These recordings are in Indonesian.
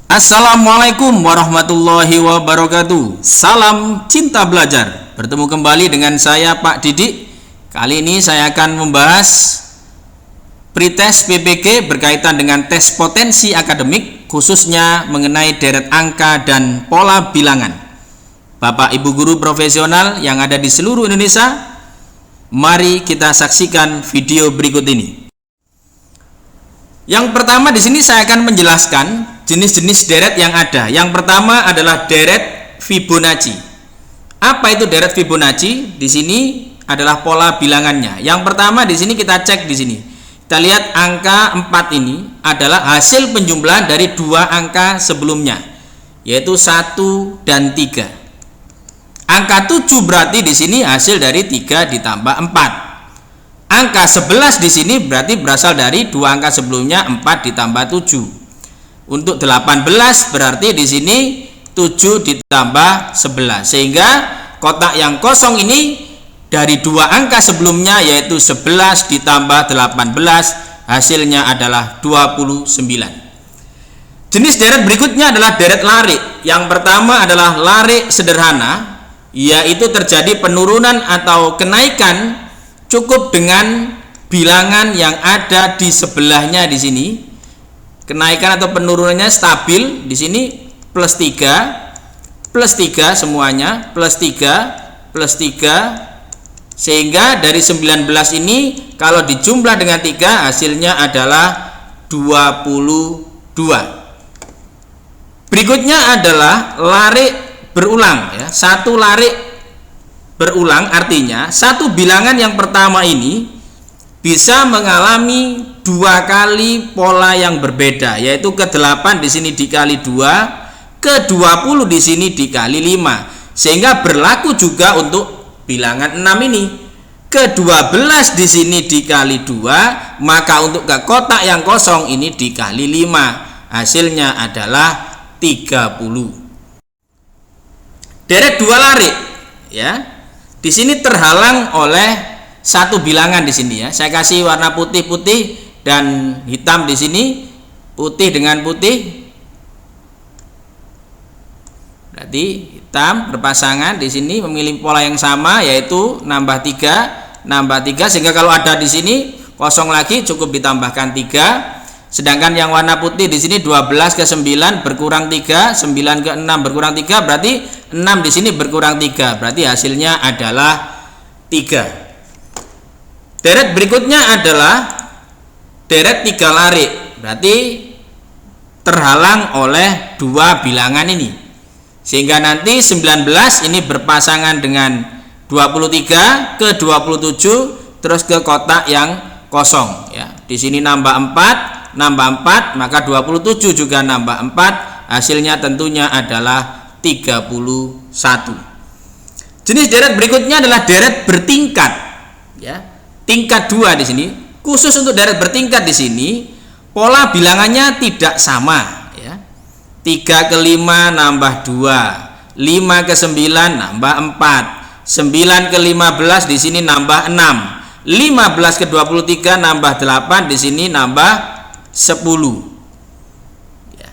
Assalamualaikum warahmatullahi wabarakatuh. Salam cinta belajar. Bertemu kembali dengan saya Pak Didik. Kali ini saya akan membahas pretest PPG berkaitan dengan tes potensi akademik, khususnya mengenai deret angka dan pola bilangan. Bapak Ibu guru profesional yang ada di seluruh Indonesia, mari kita saksikan video berikut ini. Yang pertama di sini saya akan menjelaskan jenis-jenis deret yang ada. Yang pertama adalah deret Fibonacci. Apa itu deret Fibonacci? Di sini adalah pola bilangannya. Yang pertama di sini kita cek di sini. Kita lihat angka 4 ini adalah hasil penjumlahan dari dua angka sebelumnya, yaitu 1 dan 3. Angka 7 berarti di sini hasil dari 3 ditambah 4. Angka 11 di sini berarti berasal dari dua angka sebelumnya, 4 ditambah 7. Untuk 18 berarti di sini 7 ditambah 11. Sehingga kotak yang kosong ini dari dua angka sebelumnya, yaitu 11 ditambah 18, hasilnya adalah 29. Jenis deret berikutnya adalah deret larik. Yang pertama adalah larik sederhana, yaitu terjadi penurunan atau kenaikan cukup dengan bilangan yang ada di sebelahnya di sini. Kenaikan atau penurunannya stabil di sini plus 3 semuanya, plus 3 sehingga dari 19 ini kalau dijumlah dengan 3 hasilnya adalah 22. Berikutnya adalah larik berulang ya. Satu larik berulang artinya satu bilangan yang pertama ini bisa mengalami dua kali pola yang berbeda, yaitu ke-8 di sini dikali 2, ke-20 di sini dikali 5, sehingga berlaku juga untuk bilangan 6 ini. Ke-12 di sini dikali 2, maka untuk ke kotak yang kosong ini dikali 5, hasilnya adalah 30. Deret dua larik ya. Di sini terhalang oleh satu bilangan di sini ya. Saya kasih warna putih-putih dan hitam di sini, putih dengan putih. Berarti hitam berpasangan di sini memilih pola yang sama, yaitu nambah 3 sehingga kalau ada di sini kosong lagi cukup ditambahkan 3. Sedangkan yang warna putih di sini 12 ke 9 berkurang 3, 9 ke 6 berkurang 3, berarti 6 di sini berkurang 3, berarti hasilnya adalah 3. Deret berikutnya adalah deret 3 larik, berarti terhalang oleh dua bilangan ini, sehingga nanti 19 ini berpasangan dengan 23 ke 27 terus ke kotak yang kosong ya. Di sini nambah 4, maka 27 juga nambah 4, hasilnya tentunya adalah 31. Jenis deret berikutnya adalah deret bertingkat ya. Tingkat 2 di sini. Khusus untuk deret bertingkat di sini pola bilangannya tidak sama ya. 3 ke 5 nambah 2, 5 ke 9 nambah 4, 9 ke 15 di sini nambah 6, 15 ke 23 nambah 8, di sini nambah 10 ya.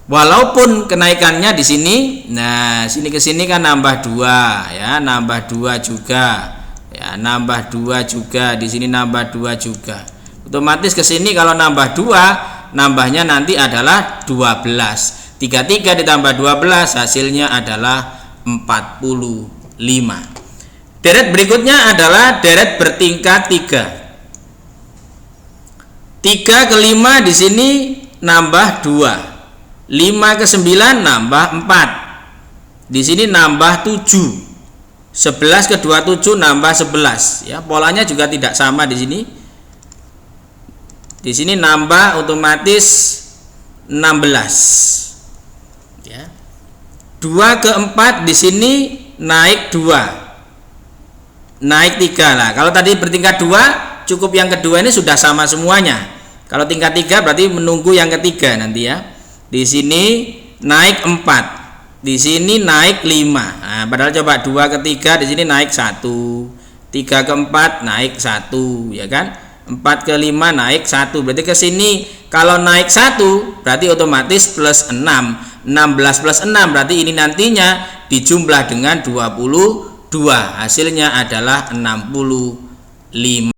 Walaupun kenaikannya di sini, nah sini ke sini kan nambah 2 ya, nambah 2 juga ya, nambah 2 juga, di sini nambah 2 juga. Otomatis ke sini kalau nambah 2, nambahnya nanti adalah 12. 33 ditambah 12 hasilnya adalah 45. Deret berikutnya adalah deret bertingkat 3. 3 ke 5 di sini nambah 2, 5 ke 9 nambah 4, di sini nambah 7, 11 ke 27 nambah 11 ya. Polanya juga tidak sama di sini. Di sini nambah otomatis 16 ya. 2 ke 4 di sini naik 2, naik 3 lah. Kalau tadi bertingkat 2 cukup yang kedua ini sudah sama semuanya. Kalau tingkat 3 berarti menunggu yang ketiga nanti ya. Di sini naik 4, di sini naik 5. Nah, padahal coba 2 ke 3 di sini naik 1, 3 ke 4 naik 1 ya kan. 4 ke 5 naik 1, berarti ke sini kalau naik 1 berarti otomatis plus 6. 16 plus 6 berarti ini nantinya dijumlah dengan 22. Hasilnya adalah 65.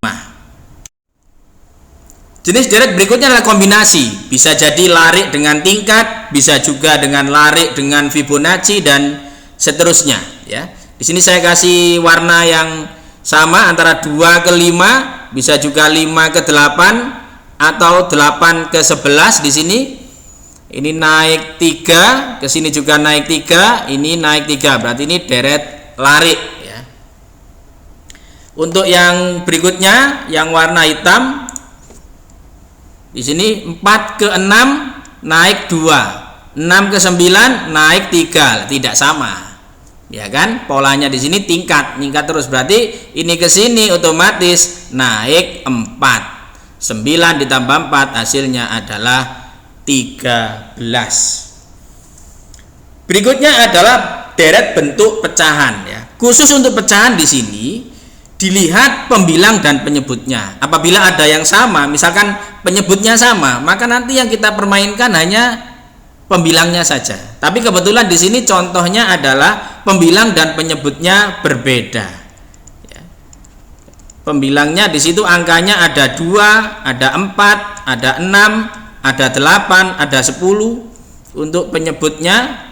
Jenis deret berikutnya adalah kombinasi. Bisa jadi larik dengan tingkat, bisa juga dengan larik dengan Fibonacci dan seterusnya ya. Di sini saya kasih warna yang sama antara 2 ke 5, bisa juga 5 ke 8 atau 8 ke 11 di sini. Ini naik 3, ke sini juga naik 3, ini naik 3. Berarti ini deret larik ya. Untuk yang berikutnya yang warna hitam, di sini 4 ke 6 naik 2, 6 ke 9 naik 3, tidak sama. Ya kan? Polanya di sini tingkat terus. Berarti ini ke sini otomatis naik 4. 9 ditambah 4 hasilnya adalah 13. Berikutnya adalah deret bentuk pecahan ya. Khusus untuk pecahan di sini dilihat pembilang dan penyebutnya. Apabila ada yang sama, misalkan penyebutnya sama, maka nanti yang kita permainkan hanya pembilangnya saja. Tapi kebetulan di sini contohnya adalah pembilang dan penyebutnya berbeda. Ya. Pembilangnya di situ angkanya ada 2, ada 4, ada 6, ada 8, ada 10. Untuk penyebutnya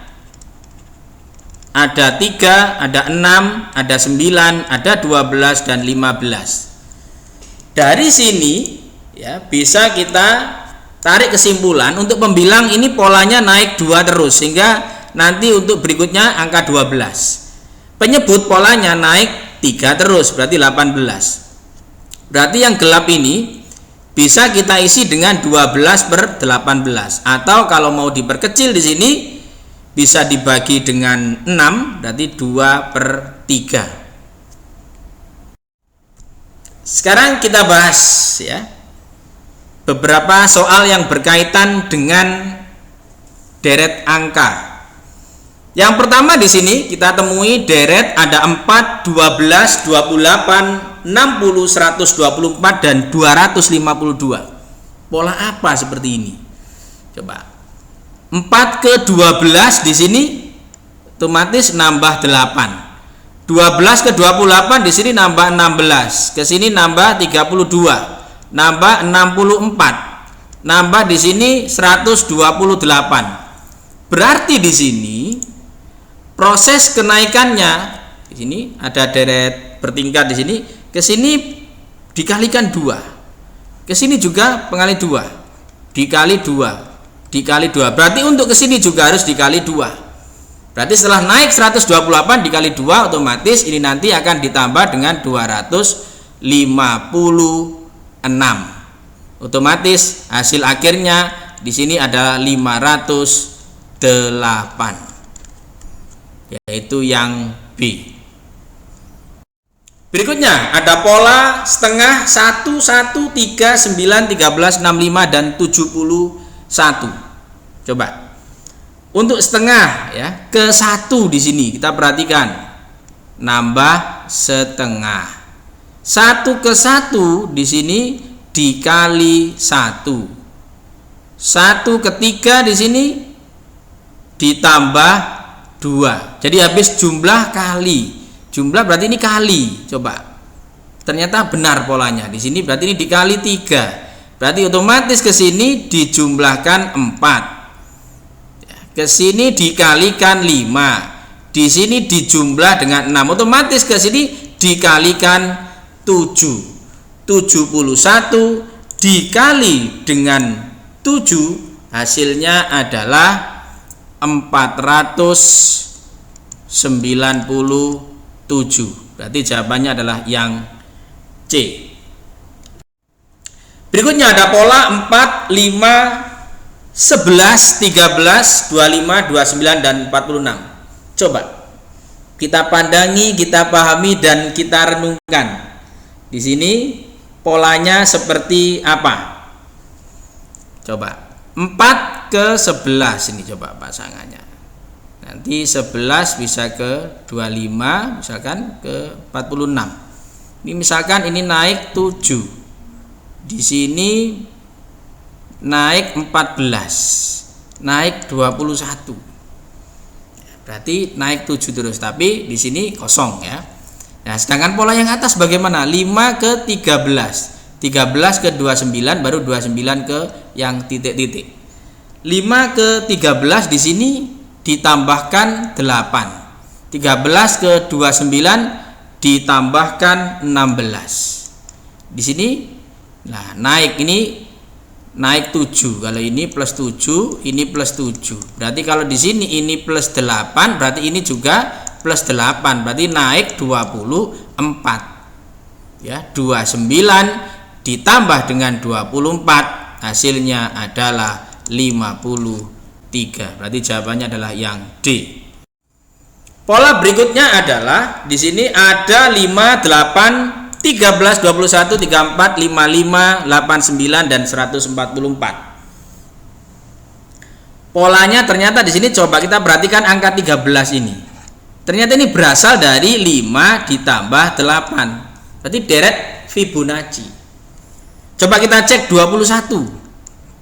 ada 3, ada 6, ada 9, ada 12 dan 15. Dari sini ya bisa kita tarik kesimpulan untuk pembilang ini polanya naik 2 terus, sehingga nanti untuk berikutnya angka 12. Penyebut polanya naik 3 terus, berarti 18. Berarti yang gelap ini bisa kita isi dengan 12 per 18, atau kalau mau diperkecil di sini bisa dibagi dengan 6, berarti 2 per 3. Sekarang kita bahas ya beberapa soal yang berkaitan dengan deret angka. Yang pertama di sini kita temui deret ada 4, 12, 28, 60, 124 dan 252. Pola apa seperti ini? Coba. 4 ke 12 di sini otomatis nambah 8. 12 ke 28 di sini nambah 16. Ke sini nambah 32. Nambah 64. Nambah di sini 128. Berarti di sini proses kenaikannya di sini ada deret bertingkat di sini, ke sini dikalikan 2. Ke sini juga pengali 2. Dikali 2. Dikali 2. Berarti untuk ke sini juga harus dikali 2. Berarti setelah naik 128 dikali 2 otomatis ini nanti akan ditambah dengan 256. Otomatis hasil akhirnya di sini adalah 508. Yaitu yang B. Berikutnya ada pola setengah 1, 1, 3, 9, 13, 65 dan 71. Coba. Untuk setengah ya, ke 1 di sini kita perhatikan nambah setengah. 1 ke 1 di sini dikali 1. 1 ke 3 di sini ditambah 2. Jadi habis jumlah kali. Jumlah berarti ini kali. Coba. Ternyata benar polanya. Di sini berarti ini dikali 3. Berarti otomatis ke sini dijumlahkan 4. Ke sini dikalikan 5. Di sini dijumlah dengan 6. Otomatis ke sini dikalikan 7. 71 dikali dengan 7 hasilnya adalah 497. Berarti jawabannya adalah yang C. Berikutnya ada pola 4, 5, 11, 13, 25, 29 dan 46. Coba kita pandangi, kita pahami dan kita renungkan. Di sini polanya seperti apa? Coba 4 ke 11 ini coba pasangannya. Nanti 11 bisa ke 25, misalkan ke 46. Ini misalkan ini naik 7. Di sini naik 14, naik 21. Berarti naik 7 terus, tapi di sini kosong ya. Nah, sedangkan pola yang atas bagaimana? 5 ke 13, 13 ke 29, baru 29 ke yang titik-titik. 5 ke 13 di sini ditambahkan 8. 13 ke 29 ditambahkan 16. Di sini nah naik ini naik 7. Kalau ini plus 7, ini plus 7. Berarti kalau di sini ini plus 8, berarti ini juga plus 8. Berarti naik 24. Ya, 29 ditambah dengan 24 hasilnya adalah 53. Berarti jawabannya adalah yang D. Pola berikutnya adalah di sini ada 5, 8, 13, 21, 34, 55, 89 dan 144. Polanya ternyata di sini coba kita perhatikan angka 13 ini. Ternyata ini berasal dari 5 ditambah 8. Berarti deret Fibonacci. Coba kita cek 21.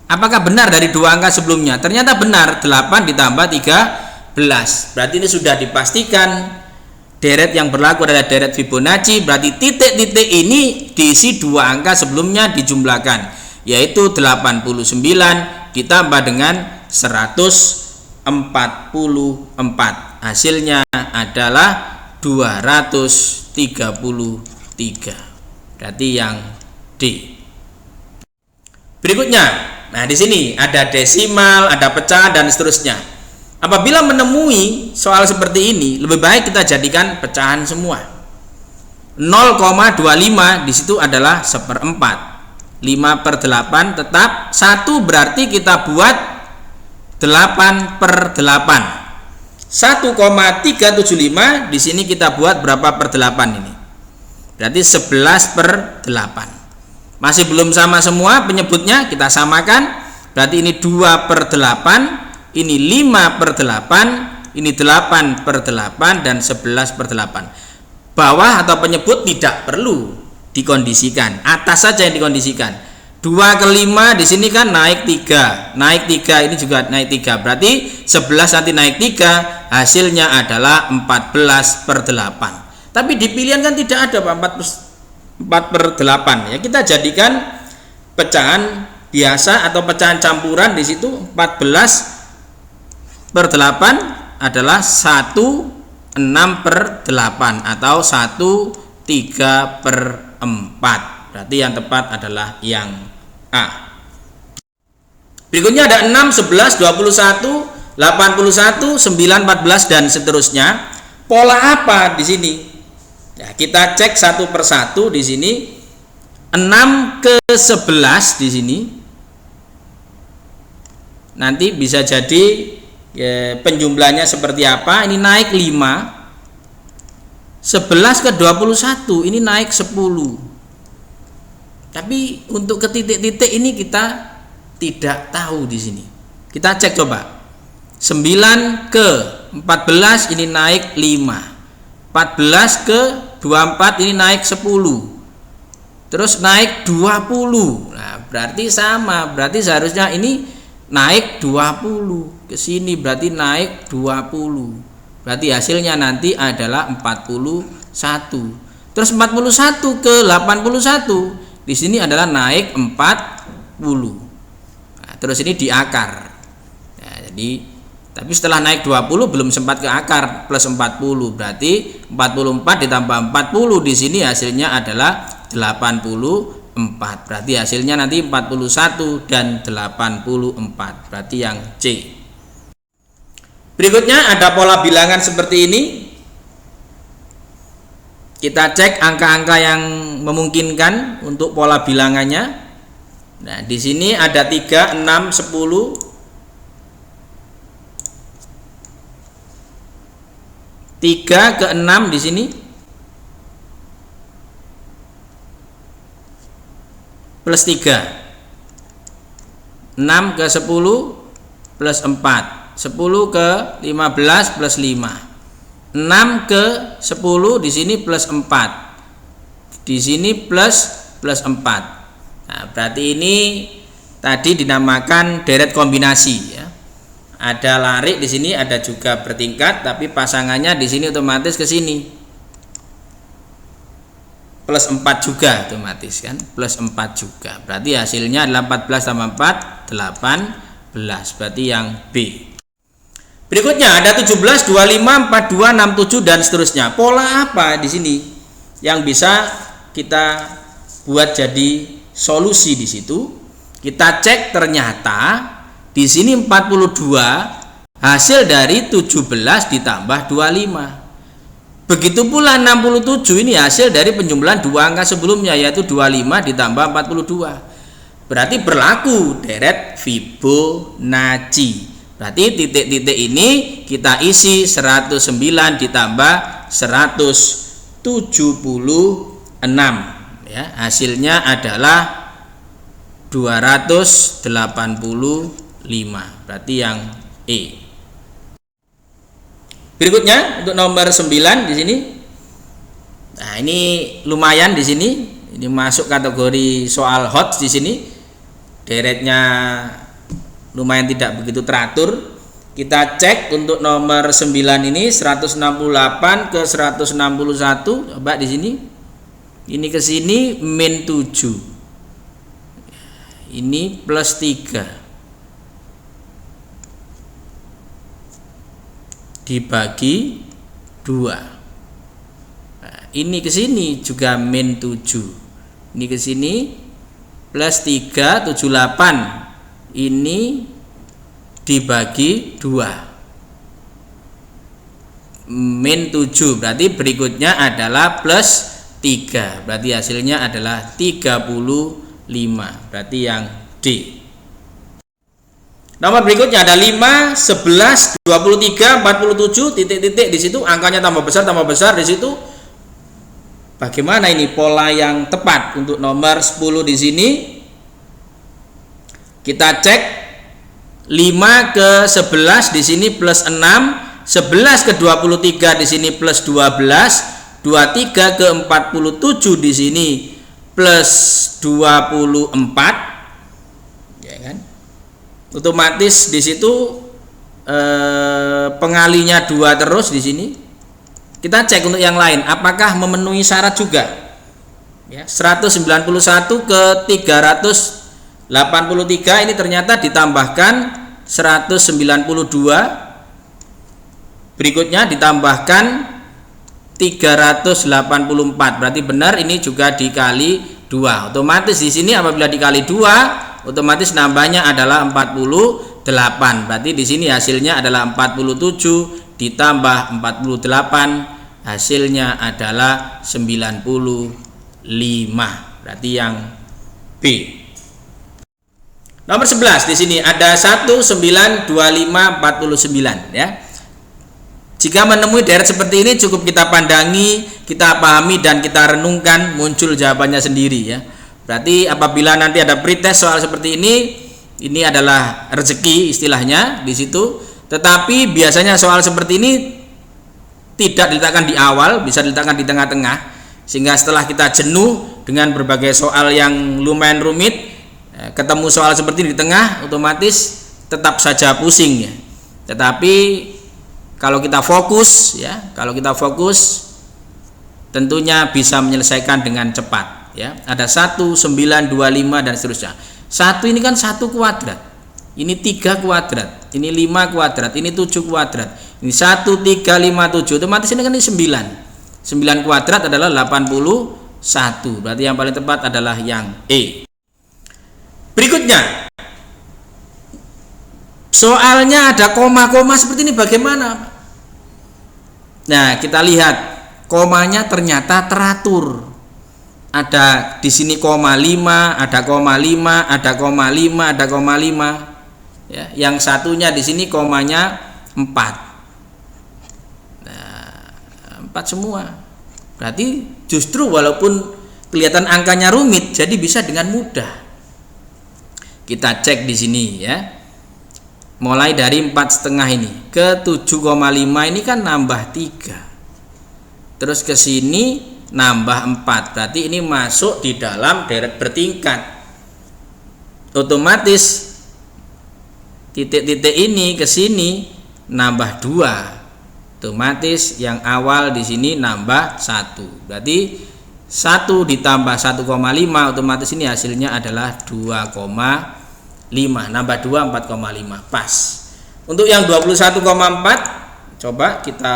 Apakah benar dari dua angka sebelumnya? Ternyata benar, 8 ditambah 13. Berarti ini sudah dipastikan deret yang berlaku adalah deret Fibonacci. Berarti titik-titik ini diisi dua angka sebelumnya dijumlahkan, yaitu 89 ditambah dengan 144. Hasilnya adalah 233. Berarti yang D. Berikutnya, nah di sini ada desimal, ada pecahan dan seterusnya. Apabila menemui soal seperti ini, lebih baik kita jadikan pecahan semua. 0,25 di situ adalah 1/4. 5/8 tetap 1, berarti kita buat 8/8. 1,375 di sini kita buat berapa per 8 ini? Berarti 11/8. Masih belum sama semua penyebutnya, kita samakan. Berarti ini 2/8. Ini 5/8, ini 8/8 dan 11/8. Bawah atau penyebut tidak perlu dikondisikan, atas saja yang dikondisikan. 2 ke 5 di sini kan naik 3, naik 3 ini juga naik 3. Berarti 11 nanti naik 3, hasilnya adalah 14/8. Tapi di pilihan kan tidak ada Pak 4/8 ya. Kita jadikan pecahan biasa atau pecahan campuran. Di situ 14/8 adalah 1/6/8 atau 1/3/4. Berarti yang tepat adalah yang A. Berikutnya ada 6, 11, 21, 81, 9, 14 dan seterusnya. Pola apa di sini? Ya, kita cek satu persatu di sini. 6 ke 11 di sini. Nanti bisa jadi ya, penjumlahnya seperti apa? Ini naik 5. 11 ke 21 ini naik 10. Tapi untuk ke titik-titik ini kita tidak tahu di sini. Kita cek coba. 9 ke 14 ini naik 5. 14 ke 24 ini naik 10. Terus naik 20. Nah, berarti sama. Berarti seharusnya ini naik 20 ke sini, berarti naik 20. Berarti hasilnya nanti adalah 41. Terus 41 ke 81 di sini adalah naik 40. Nah, terus ini di akar. Nah, jadi tapi setelah naik 20 belum sempat ke akar plus 40. Berarti 44 ditambah 40 di sini hasilnya adalah 84. Berarti hasilnya nanti 41 dan 84. Berarti yang C. Berikutnya ada pola bilangan seperti ini. Kita cek angka-angka yang memungkinkan untuk pola bilangannya. Nah, di sini ada 3, 6, 10. 3 ke 6 di sini. Plus 3. 6 ke 10 plus 4. 10 ke 15 plus 5. 6 ke 10 di sini plus 4. Di sini plus 4. Nah, berarti ini tadi dinamakan deret kombinasi ya. Ada larik di sini, ada juga bertingkat, tapi pasangannya di sini otomatis ke sini. Plus 4 juga otomatis kan, plus 4 juga. Berarti hasilnya adalah 14 tambah 4 18. Berarti yang B. Berikutnya ada 17, 25, 42, 67 dan seterusnya. Pola apa di sini yang bisa kita buat jadi solusi di situ? Kita cek, ternyata di sini 42 hasil dari 17 ditambah 25. Begitu pula 67 ini hasil dari penjumlahan dua angka sebelumnya, yaitu 25 ditambah 42. Berarti berlaku deret Fibonacci. Berarti titik-titik ini kita isi 109 ditambah 176 ya. Hasilnya adalah 285. Berarti yang E. Berikutnya untuk nomor 9 di sini. Nah, ini lumayan di sini. Ini masuk kategori soal hot di sini. Deretnya lumayan tidak begitu teratur. Kita cek untuk nomor 9 ini 168 ke 161. Coba di sini. Ini ke sini min 7. Ini plus 3. Dibagi 2. Nah, ini ke sini juga min 7. Ini ke sini plus 3 78. Ini dibagi 2. Min 7. Berarti berikutnya adalah plus 3. Berarti hasilnya adalah 35. Berarti yang D. Nomor berikutnya ada 5, 11, 23, 47 titik-titik di situ, angkanya tambah besar di situ. Bagaimana ini pola yang tepat untuk nomor 10 di sini? Kita cek 5 ke 11 di sini plus 6, 11 ke 23 di sini plus 12, 23 ke 47 di sini plus 24. Ya kan? Otomatis di situ pengalinya 2 terus di sini. Kita cek untuk yang lain apakah memenuhi syarat juga. Ya, 191 ke 383 ini ternyata ditambahkan 192. Berikutnya ditambahkan 384. Berarti benar ini juga dikali 2. Otomatis di sini apabila dikali 2 otomatis nambahnya adalah 48. Berarti di sini hasilnya adalah 47 ditambah 48, hasilnya adalah 95. Berarti yang B. Nomor 11 di sini ada 1925 49 ya. Jika menemui deret seperti ini cukup kita pandangi, kita pahami dan kita renungkan, muncul jawabannya sendiri ya. Berarti apabila nanti ada pretest soal seperti ini adalah rezeki istilahnya di situ. Tetapi biasanya soal seperti ini tidak diletakkan di awal, bisa diletakkan di tengah-tengah, sehingga setelah kita jenuh dengan berbagai soal yang lumayan rumit, ketemu soal seperti ini di tengah, otomatis tetap saja pusing ya. Tetapi kalau kita fokus ya, tentunya bisa menyelesaikan dengan cepat. Ya, ada 1, 9, 25 dan seterusnya. 1 ini kan 1 kuadrat. Ini 3 kuadrat. Ini 5 kuadrat. Ini 7 kuadrat. Ini 1, 3, 5, 7. Otomatis ini kan ini 9. 9 kuadrat adalah 81. Berarti yang paling tepat adalah yang E. Berikutnya. Soalnya ada koma-koma seperti ini bagaimana? Nah, kita lihat komanya ternyata teratur. Ada di sini koma 5, ada koma 5, ada koma 5, ada koma 5. Ya, yang satunya di sini komanya 4. Nah, 4 semua. Berarti justru walaupun kelihatan angkanya rumit, jadi bisa dengan mudah. Kita cek di sini ya. Mulai dari 4,5 ini ke 7,5 ini kan nambah 3. Terus ke sini nambah 4, berarti ini masuk di dalam deret bertingkat. otomatis titik-titik ini ke sini nambah 2. Otomatis yang awal di sini nambah 1. Berarti 1 ditambah 1,5 otomatis ini hasilnya adalah 2,5. Nambah 2 4,5. Pas. Untuk yang 21,4 coba kita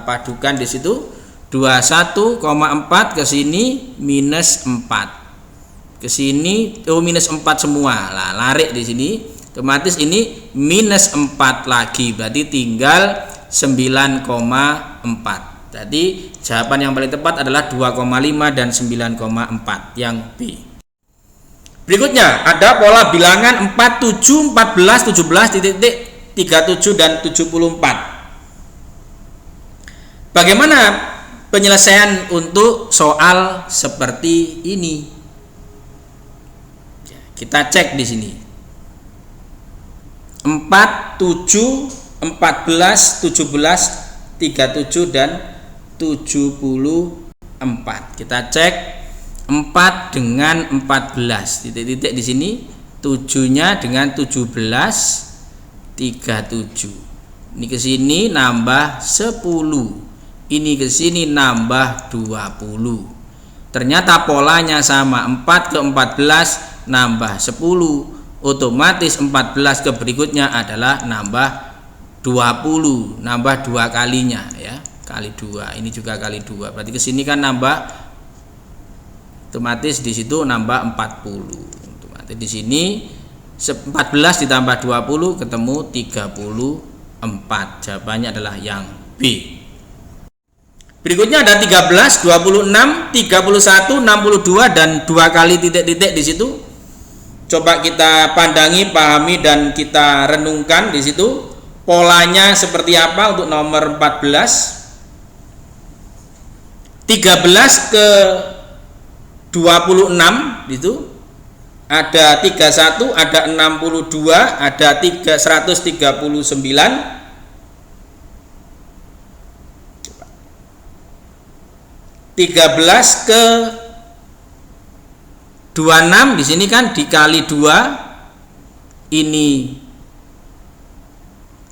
padukan di situ. 21,4 ke sini minus 4. Ke sini minus 4 semua. Lah, larik di sini. Otomatis ini minus 4 lagi. Berarti tinggal 9,4. Jadi jawaban yang paling tepat adalah 2,5 dan 9,4 yang B. Berikutnya ada pola bilangan 47, 14, 17, titik-titik 37 dan 74. Bagaimana penyelesaian untuk soal seperti ini? Kita cek di sini. 4, 7, 14, 17, 37 dan 74. Kita cek 4 dengan 14. Titik-titik di sini. 7-nya dengan 17, 37. Ini ke sini nambah 10. Ini ke sini nambah 20. Ternyata polanya sama. 4 ke 14 nambah 10. Otomatis 14 ke berikutnya adalah nambah 20. Nambah 2 kalinya ya. Kali 2. Ini juga kali 2. Berarti ke sini kan nambah, otomatis di situ nambah 40. Otomatis di sini 14 ditambah 20 ketemu 34. Jawabannya adalah yang B. Berikutnya ada 13, 26, 31, 62 dan 2 kali titik-titik di situ. Coba kita pandangi, pahami dan kita renungkan di situ. Polanya seperti apa untuk nomor 14? 13 ke 26 itu ada 31, ada 62, ada 139. 13 ke 26 di sini kan dikali 2, ini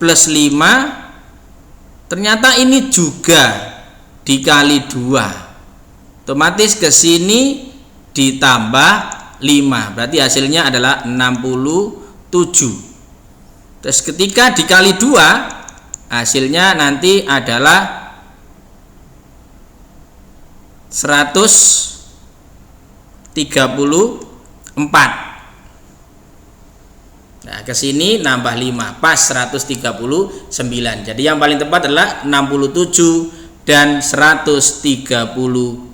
plus 5, ternyata ini juga dikali 2. Otomatis ke sini ditambah 5. Berarti hasilnya adalah 67. Terus ketika dikali 2 hasilnya nanti adalah 134. Nah, ke sini nambah 5, pas 139. Jadi yang paling tepat adalah 67 dan 134.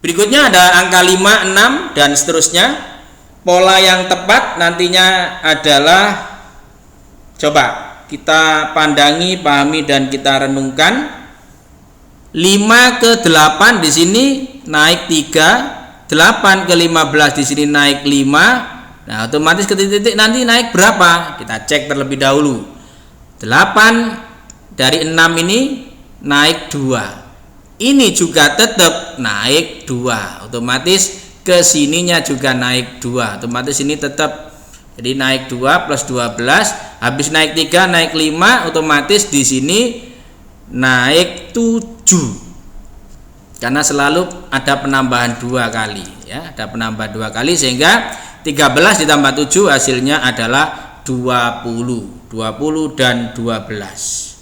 Berikutnya ada angka 5, 6 dan seterusnya. Pola yang tepat nantinya adalah, coba kita pandangi, pahami dan kita renungkan. 5 ke 8 di sini naik 3, 8 ke 15 di sini naik 5. Nah, otomatis ke titik nanti naik berapa? Kita cek terlebih dahulu. 8 dari 6 ini naik 2. Ini juga tetap naik 2. Otomatis ke sininya juga naik 2. Otomatis ini tetap, jadi naik 2 plus 12, habis naik 3 naik 5, otomatis di sini naik 7. Karena selalu ada penambahan 2 kali ya, ada penambahan 2 kali sehingga 13 ditambah 7 hasilnya adalah 20. 20 dan 12.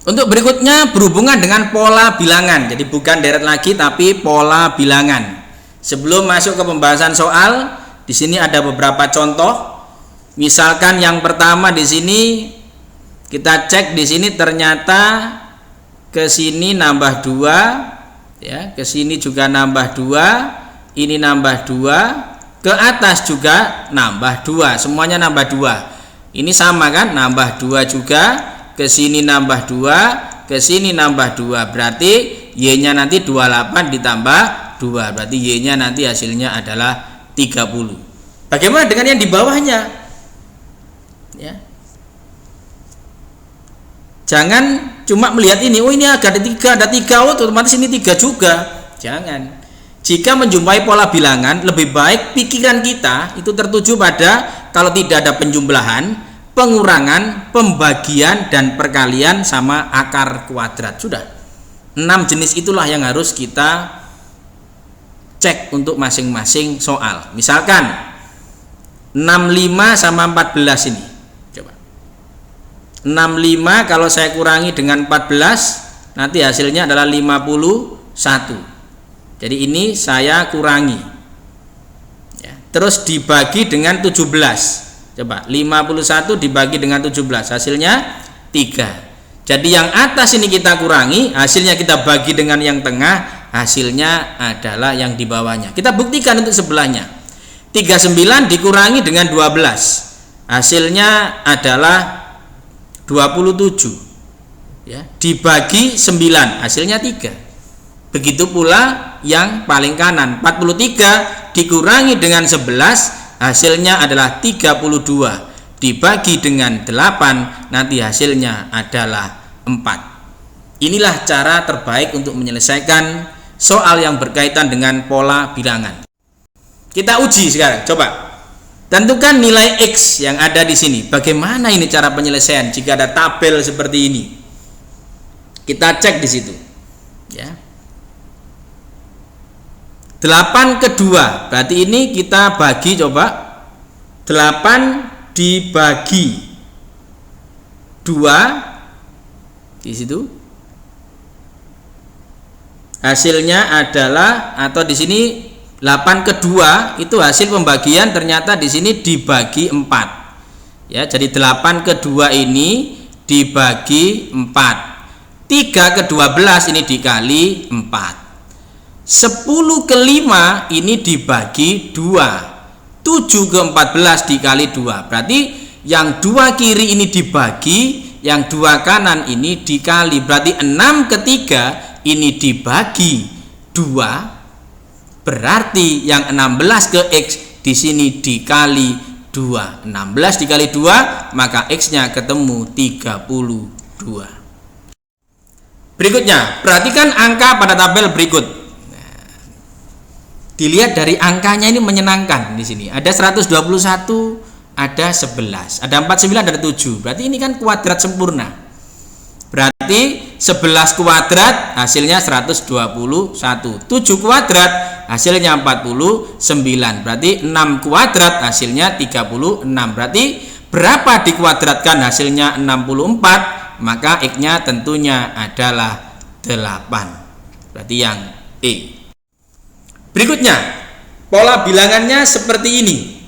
Untuk berikutnya berhubungan dengan pola bilangan. Jadi bukan deret lagi tapi pola bilangan. Sebelum masuk ke pembahasan soal, di sini ada beberapa contoh. Misalkan yang pertama di sini kita cek, di sini ternyata ke sini nambah 2 ya, ke sini juga nambah 2, ini nambah 2, ke atas juga nambah 2, semuanya nambah 2. Ini sama kan, nambah 2 juga. Ke sini nambah 2, ke sini nambah 2, berarti Y-nya nanti 28 ditambah 2, berarti Y-nya nanti hasilnya adalah 30. Bagaimana dengan yang di bawahnya? Ya. Jangan cuma melihat ini, oh ini ada 3, oh otomatis ini 3 juga. Jangan. Jika menjumpai pola bilangan, lebih baik pikiran kita itu tertuju pada kalau tidak ada penjumlahan, pengurangan, pembagian, dan perkalian sama akar kuadrat. Sudah. 6 jenis itulah yang harus kita cek untuk masing-masing soal. Misalkan 65 sama 14 ini. Coba. 65 kalau saya kurangi dengan 14, nanti hasilnya adalah 51. Jadi ini saya kurangi ya. Terus dibagi dengan 17. Coba 51 dibagi dengan 17, hasilnya 3. Jadi yang atas ini kita kurangi, hasilnya kita bagi dengan yang tengah, hasilnya adalah yang di bawahnya. Kita buktikan untuk sebelahnya. 39 dikurangi dengan 12, hasilnya adalah 27 ya. Dibagi 9, hasilnya 3. Begitu pula yang paling kanan, 43 dikurangi dengan 11, hasilnya adalah 32. Dibagi dengan 8, nanti hasilnya adalah 4. Inilah cara terbaik untuk menyelesaikan soal yang berkaitan dengan pola bilangan. Kita uji sekarang, coba. Tentukan nilai X yang ada di sini. Bagaimana ini cara penyelesaian jika ada tabel seperti ini? Kita cek di situ. Ya. 8 ke 2, berarti ini kita bagi, coba 8 dibagi 2 di situ, hasilnya adalah, atau di sini 8 ke 2 itu hasil pembagian ternyata di sini dibagi 4 ya. Jadi 8 ke 2 ini dibagi 4, 3 ke 12 ini dikali 4, 10 ke 5 ini dibagi 2, 7 ke 14 dikali 2. Berarti yang 2 kiri ini dibagi, yang 2 kanan ini dikali. Berarti 6 ke 3 ini dibagi 2. Berarti yang 16 ke X di sini dikali 2. 16 dikali 2, maka X-nya ketemu 32. Berikutnya, perhatikan angka pada tabel berikut. Dilihat dari angkanya ini menyenangkan di sini. Ada 121, ada 11, ada 49, ada 7. Berarti ini kan kuadrat sempurna. Berarti 11 kuadrat hasilnya 121, 7 kuadrat hasilnya 49. Berarti 6 kuadrat hasilnya 36. Berarti berapa dikuadratkan hasilnya 64? Maka X-nya tentunya adalah 8. Berarti yang E. Berikutnya, pola bilangannya seperti ini.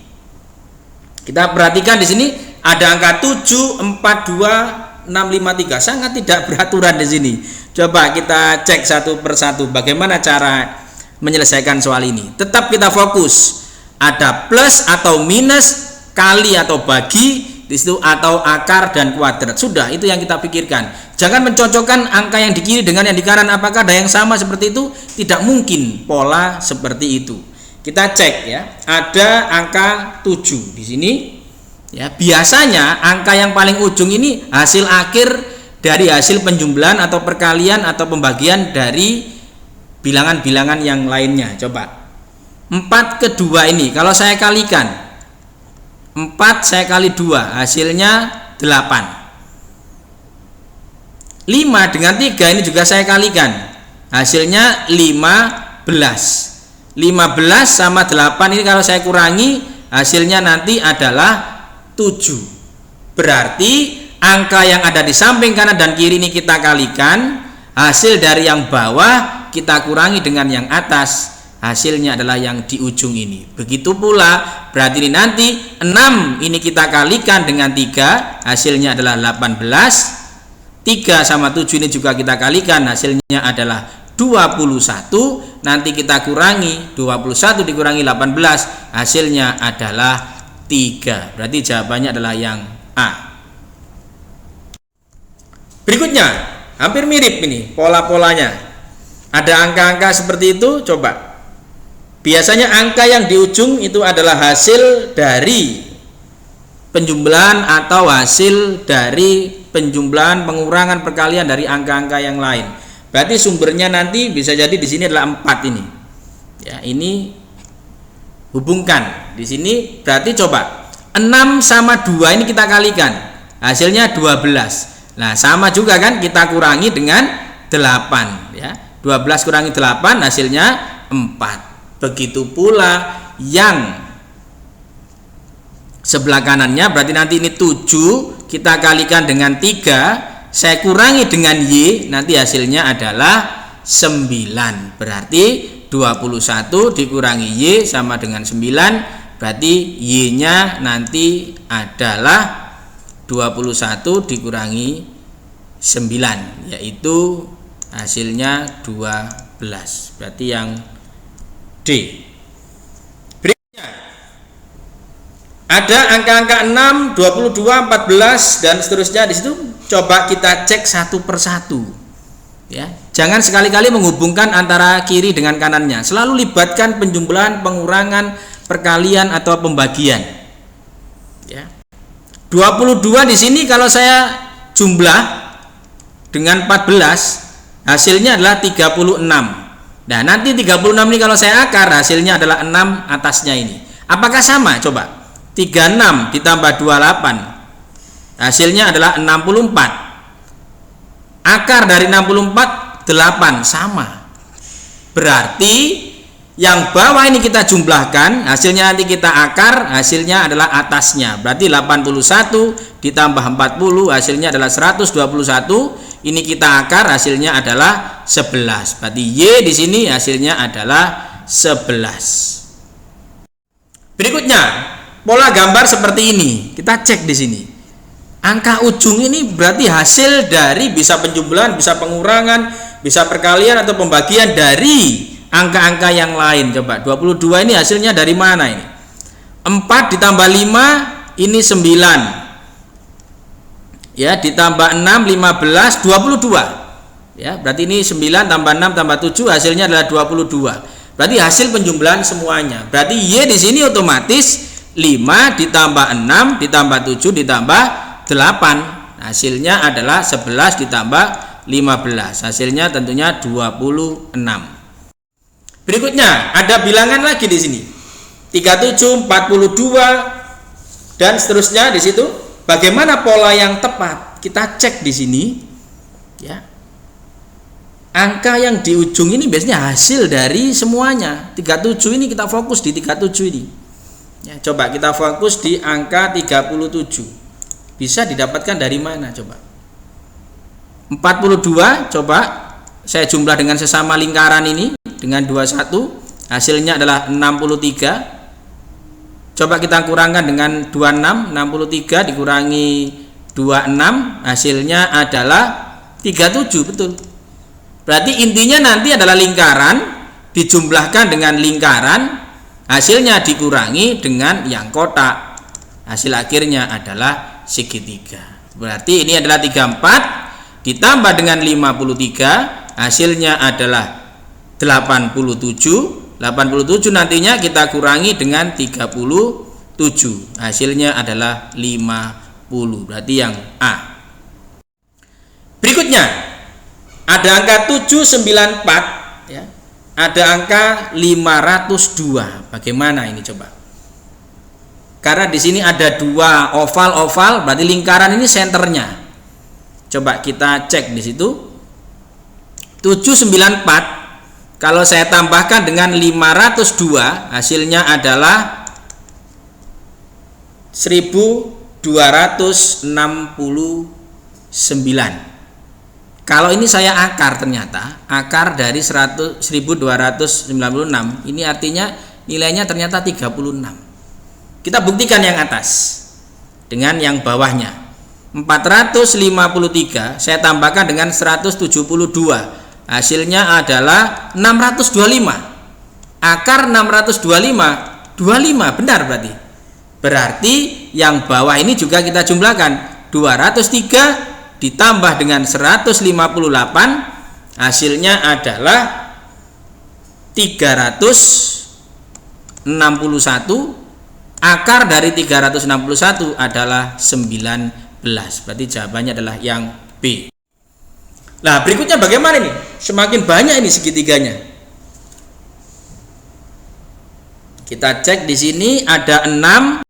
Kita perhatikan di sini ada angka 7, 4, 2, 6, 5, 3. Sangat tidak beraturan di sini. Coba kita cek satu persatu bagaimana cara menyelesaikan soal ini. Tetap kita fokus. Ada plus atau minus, kali atau bagi di situ, atau akar dan kuadrat. Sudah, itu yang kita pikirkan. Jangan mencocokkan angka yang di kiri dengan yang di kanan. Apakah ada yang sama seperti itu? Tidak mungkin pola seperti itu. Kita cek ya. Ada angka 7 di sini. Ya, biasanya angka yang paling ujung ini hasil akhir dari hasil penjumlahan atau perkalian atau pembagian dari bilangan-bilangan yang lainnya. Coba. 4 ke 2 ini kalau saya kalikan, 4 saya kali 2 hasilnya 8. 5 dengan 3 ini juga saya kalikan, hasilnya 15. 15 sama 8 ini kalau saya kurangi, hasilnya nanti adalah 7. Berarti angka yang ada di samping kanan dan kiri ini kita kalikan, hasil dari yang bawah kita kurangi dengan yang atas, hasilnya adalah yang di ujung ini. Begitu pula berarti ini nanti 6 ini kita kalikan dengan 3, hasilnya adalah 18. 3 sama 7 ini juga kita kalikan, hasilnya adalah 21. Nanti kita kurangi 21 dikurangi 18, hasilnya adalah 3. Berarti jawabannya adalah yang A. Berikutnya, hampir mirip ini pola-polanya. Ada angka-angka seperti itu, coba. Biasanya angka yang di ujung itu adalah hasil dari penjumlahan atau hasil dari penjumlahan, pengurangan, perkalian dari angka-angka yang lain. Berarti sumbernya nanti bisa jadi di sini adalah 4 ini. Ya, ini hubungkan. Di sini berarti coba 6 sama 2 ini kita kalikan. Hasilnya 12. Nah, sama juga kan, kita kurangi dengan 8 ya. 12 kurangi 8 hasilnya 4. Begitu pula yang sebelah kanannya, berarti nanti ini 7 kita kalikan dengan 3, saya kurangi dengan Y, nanti hasilnya adalah 9. Berarti 21 dikurangi Y sama dengan 9, berarti Y-nya nanti adalah 21 dikurangi 9, yaitu hasilnya 12. Berarti yang D. Ada angka-angka 6, 22, 14 dan seterusnya di situ. Coba kita cek satu persatu. Ya, jangan sekali-kali menghubungkan antara kiri dengan kanannya. Selalu libatkan penjumlahan, pengurangan, perkalian atau pembagian. Ya. 22 di sini kalau saya jumlah dengan 14, hasilnya adalah 36. Nah, nanti 36 ini kalau saya akar, hasilnya adalah 6 atasnya ini. Apakah sama? Coba. 36 ditambah 28 hasilnya adalah 64. Akar dari 64 8 sama. Berarti yang bawah ini kita jumlahkan, hasilnya nanti kita akar, hasilnya adalah atasnya. Berarti 81 ditambah 40 hasilnya adalah 121. Ini kita akar, hasilnya adalah 11. Berarti Y di sini hasilnya adalah 11. Berikutnya pola gambar seperti ini, kita cek di sini. Angka ujung ini berarti hasil dari bisa penjumlahan, bisa pengurangan, bisa perkalian atau pembagian dari angka-angka yang lain. Coba 22 ini hasilnya dari mana ini? 4 ditambah 5 ini 9. Ya, ditambah 6 15 22. Ya, berarti ini 9 tambah 6 tambah 7 hasilnya adalah 22. Berarti hasil penjumlahan semuanya. Berarti Y di sini otomatis 5 ditambah 6 ditambah 7 ditambah 8 hasilnya adalah 11 ditambah 15, hasilnya tentunya 26. Berikutnya ada bilangan lagi di sini 37, 42 dan seterusnya di situ. Bagaimana pola yang tepat? Kita cek di sini ya. Angka yang di ujung ini biasanya hasil dari semuanya. 37 ini kita fokus di 37 ini. Ya, coba kita fokus di angka 37. Bisa didapatkan dari mana coba? 42 coba saya jumlah dengan sesama lingkaran ini dengan 21, hasilnya adalah 63. Coba kita kurangkan dengan 26, 63 dikurangi 26 hasilnya adalah 37, betul. Berarti intinya nanti adalah lingkaran dijumlahkan dengan lingkaran, hasilnya dikurangi dengan yang kotak, hasil akhirnya adalah segitiga. Berarti ini adalah 34 ditambah dengan 53, hasilnya adalah 87. 87 nantinya kita kurangi dengan 37, hasilnya adalah 50. Berarti yang A. Berikutnya ada angka 794 ya. Ada angka 502. Bagaimana ini coba? Karena di sini ada dua oval-oval, berarti lingkaran ini senternya. Coba kita cek di situ. 794 kalau saya tambahkan dengan 502 hasilnya adalah 1269. Kalau ini saya akar, ternyata akar dari 1296 ini artinya nilainya ternyata 36. Kita buktikan yang atas dengan yang bawahnya. 453 saya tambahkan dengan 172, hasilnya adalah 625. Akar 625 25, benar berarti yang bawah ini juga kita jumlahkan 203 ditambah dengan 158 hasilnya adalah 361. Akar dari 361 adalah 19. Berarti jawabannya adalah yang B. Nah, berikutnya bagaimana ini? Semakin banyak ini segitiganya. Kita cek di sini ada 6,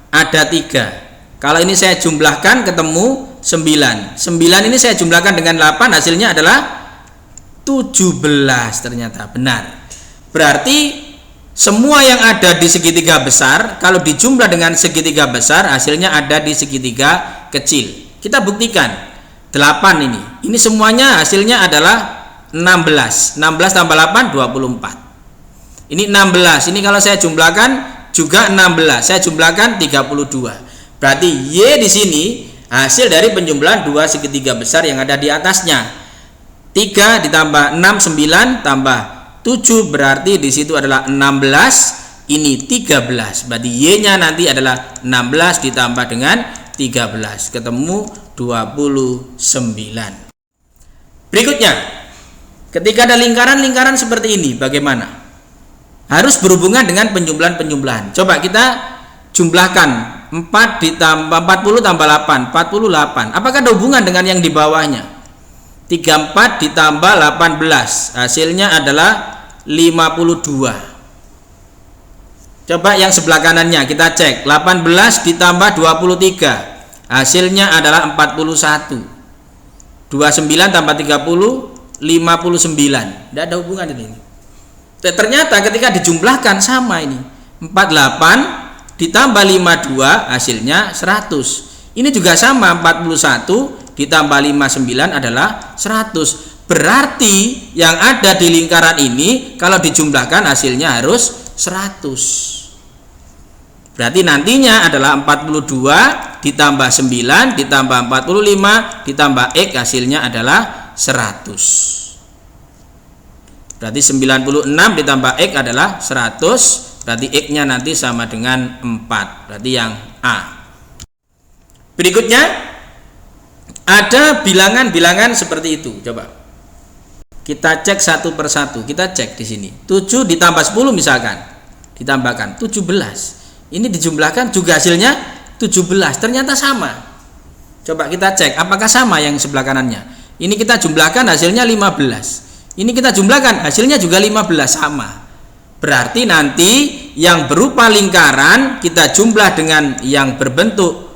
ada 3. Kalau ini saya jumlahkan ketemu 9. 9 ini saya jumlahkan dengan 8 hasilnya adalah 17. Ternyata benar. Berarti semua yang ada di segitiga besar kalau dijumlah dengan segitiga besar hasilnya ada di segitiga kecil. Kita buktikan 8 ini. Ini semuanya hasilnya adalah 16. 16 tambah 8 24. Ini 16. Ini kalau saya jumlahkan juga 16. Saya jumlahkan 32. Berarti Y di sini hasil dari penjumlahan dua segitiga besar yang ada di atasnya. 3 ditambah 6 9 tambah 7 berarti di situ adalah 16. Ini 13. Berarti Y-nya nanti adalah 16 ditambah dengan 13. Ketemu 29. Berikutnya, ketika ada lingkaran-lingkaran seperti ini bagaimana? Harus berhubungan dengan penjumlahan-penjumlahan. Coba kita jumlahkan 4 ditambah 40 tambah 8, 48. Apakah ada hubungan dengan yang di bawahnya? 34 ditambah 18, hasilnya adalah 52. Coba yang sebelah kanannya kita cek. 18 ditambah 23, hasilnya adalah 41. 29 tambah 30, 59. Tidak ada hubungan ini. Ternyata ketika dijumlahkan sama ini. 48 ditambah 52 hasilnya 100. Ini juga sama, 41 ditambah 59 adalah 100. Berarti yang ada di lingkaran ini kalau dijumlahkan hasilnya harus 100. Berarti nantinya adalah 42 ditambah 9 ditambah 45 ditambah X hasilnya adalah 100. Berarti 96 ditambah X adalah 100. Berarti X-nya nanti sama dengan 4. Berarti yang A. Berikutnya ada bilangan-bilangan seperti itu. Coba kita cek satu persatu. Kita cek di sini. 7 ditambah 10 misalkan. Ditambahkan 17. Ini dijumlahkan juga hasilnya 17. Ternyata sama. Coba kita cek apakah sama yang sebelah kanannya. Ini kita jumlahkan hasilnya 15. Ini kita jumlahkan hasilnya juga 15 sama. Berarti nanti yang berupa lingkaran kita jumlah dengan yang berbentuk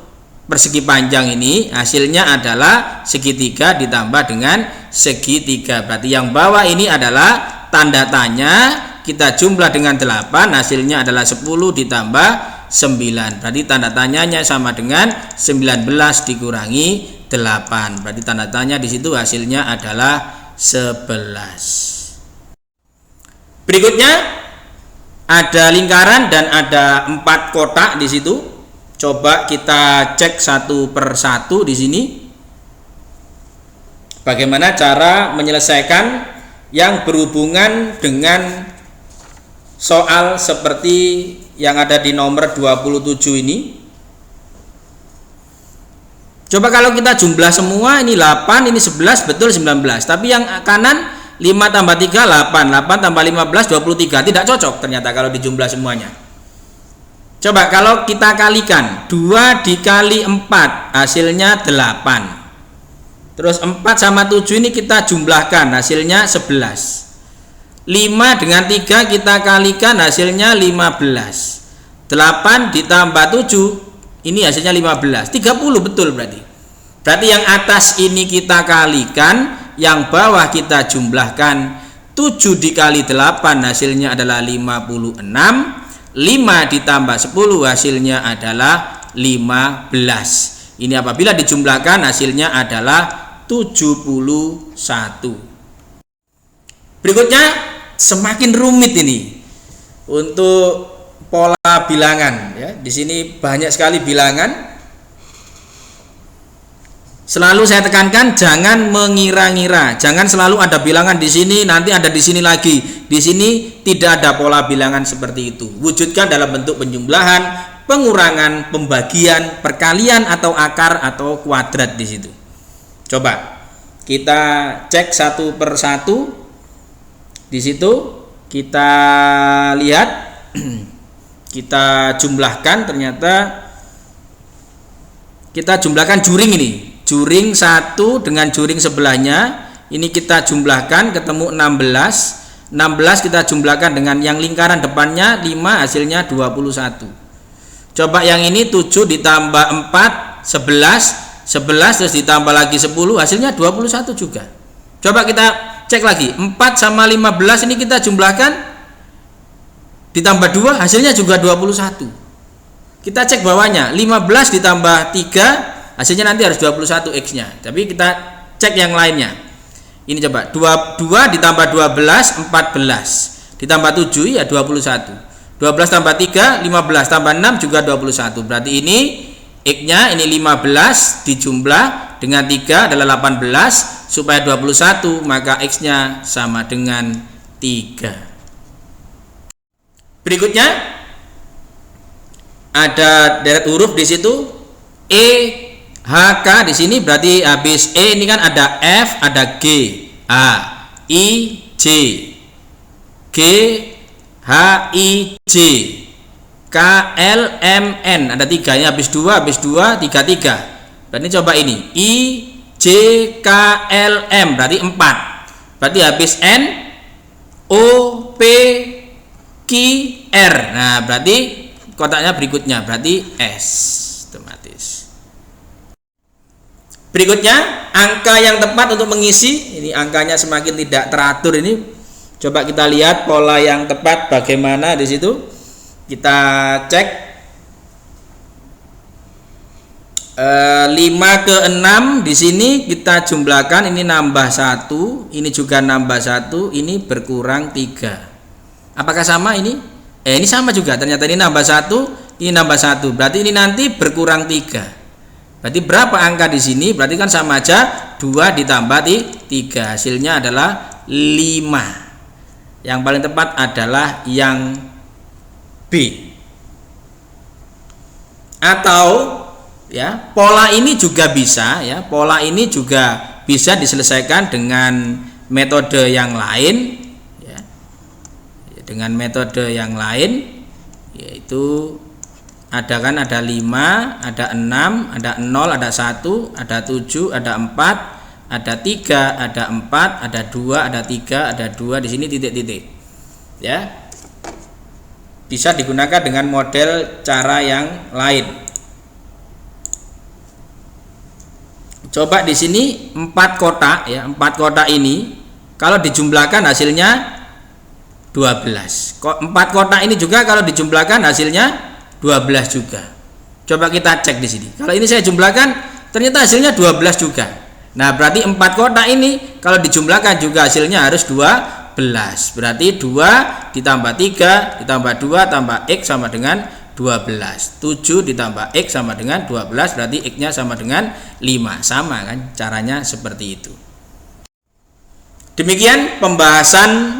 persegi panjang ini hasilnya adalah segitiga ditambah dengan segitiga. Berarti yang bawah ini adalah tanda tanya kita jumlah dengan 8 hasilnya adalah 10 ditambah 9. Berarti tanda tanyanya sama dengan 19 dikurangi 8. Berarti tanda tanya di situ hasilnya adalah 11. Berikutnya ada lingkaran dan ada 4 kotak di situ. Coba kita cek satu persatu di sini. Bagaimana cara menyelesaikan yang berhubungan dengan soal seperti yang ada di nomor 27 ini. Coba kalau kita jumlah semua ini 8, ini 11, betul 19. Tapi yang kanan 5 tambah 3, 8. 8 tambah 15, 23. Tidak cocok ternyata kalau dijumlah semuanya. Coba kalau kita kalikan 2 dikali 4 hasilnya 8. Terus 4 sama 7 ini kita jumlahkan hasilnya 11. 5 dengan 3 kita kalikan hasilnya 15. 8 ditambah 7 ini hasilnya 15. 30 betul berarti. Berarti yang atas ini kita kalikan, yang bawah kita jumlahkan. 7 dikali 8 hasilnya adalah 56. 5 ditambah 10 hasilnya adalah 15. Ini apabila dijumlahkan hasilnya adalah 71. Berikutnya semakin rumit ini untuk pola bilangan ya. Di sini banyak sekali bilangan. Selalu saya tekankan jangan mengira-ngira, jangan selalu ada bilangan di sini, nanti ada di sini lagi. Di sini tidak ada pola bilangan seperti itu. Wujudkan dalam bentuk penjumlahan, pengurangan, pembagian, perkalian atau akar atau kuadrat di situ. Coba kita cek satu per satu. Di situ kita lihat, kita jumlahkan, ternyata kita jumlahkan juring ini. Juring satu dengan juring sebelahnya, ini kita jumlahkan ketemu 16. 16 kita jumlahkan dengan yang lingkaran depannya 5, hasilnya 21. Coba yang ini 7 ditambah 4 11, 11 terus ditambah lagi 10, hasilnya 21 juga. Coba kita cek lagi, 4 sama 15 ini kita jumlahkan ditambah 2, hasilnya juga 21. Kita cek bawahnya, 15 ditambah 3, hasilnya nanti harus 21 X-nya. Tapi kita cek yang lainnya. Ini coba 2 ditambah 12 14 ditambah 7 ya 21. 12 tambah 3 15 tambah 6 juga 21. Berarti ini X-nya ini 15 dijumlah dengan 3 adalah 18, supaya 21 maka X-nya sama dengan 3. Berikutnya ada deret huruf di situ E HK di sini, berarti habis E ini kan ada F, ada G, A, I, J, G, H, I, J, K, L, M, N. Ada 3 nya, habis 2, 3, 3. Berarti coba ini I, J, K, L, M, berarti 4. Berarti habis N, O, P, Q, R. Nah, berarti kotaknya berikutnya, berarti S otomatis. Berikutnya angka yang tepat untuk mengisi. Ini angkanya semakin tidak teratur ini. Coba kita lihat pola yang tepat bagaimana di situ. Kita cek 5 ke 6 di sini kita jumlahkan, ini nambah 1, ini juga nambah 1, ini berkurang 3. Apakah sama ini? Ini sama juga. Ternyata ini nambah 1, ini nambah 1. Berarti ini nanti berkurang 3. Berarti berapa angka di sini? Berarti kan sama aja 2 ditambah 3. Hasilnya adalah 5. Yang paling tepat adalah yang B. Atau ya, pola ini juga bisa ya. Pola ini juga bisa diselesaikan dengan metode yang lain ya. Dengan metode yang lain yaitu ada 5, ada 6, ada 0, ada 1, ada 7, ada 4, ada 3, ada 4, ada 2, ada 3, ada 2, di sini titik-titik. Ya. Bisa digunakan dengan model cara yang lain. Coba di sini 4 kotak ya, 4 kotak ini kalau dijumlahkan hasilnya 12. 4 kotak ini juga kalau dijumlahkan hasilnya 12 juga. Coba kita cek di sini. Kalau ini saya jumlahkan ternyata hasilnya 12 juga. Nah, berarti 4 kotak ini kalau dijumlahkan juga hasilnya harus 12. Berarti 2 ditambah 3 ditambah 2 tambah X sama dengan 12. 7 ditambah X sama dengan 12, berarti X-nya sama dengan 5. Sama kan caranya seperti itu. Demikian pembahasan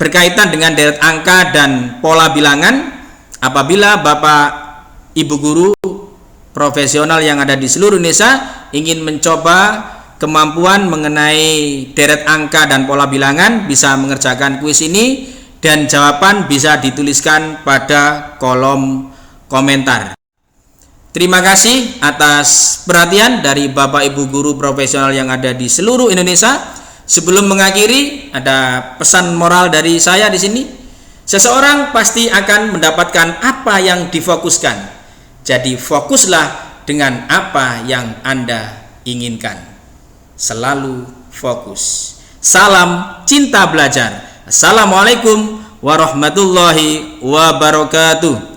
berkaitan dengan deret angka dan pola bilangan. Apabila Bapak Ibu guru profesional yang ada di seluruh Indonesia ingin mencoba kemampuan mengenai deret angka dan pola bilangan, bisa mengerjakan kuis ini dan jawaban bisa dituliskan pada kolom komentar. Terima kasih atas perhatian dari Bapak Ibu guru profesional yang ada di seluruh Indonesia. Sebelum mengakhiri, ada pesan moral dari saya di sini. Seseorang pasti akan mendapatkan apa yang difokuskan. Jadi fokuslah dengan apa yang Anda inginkan. Selalu fokus. Salam cinta belajar. Assalamualaikum warahmatullahi wabarakatuh.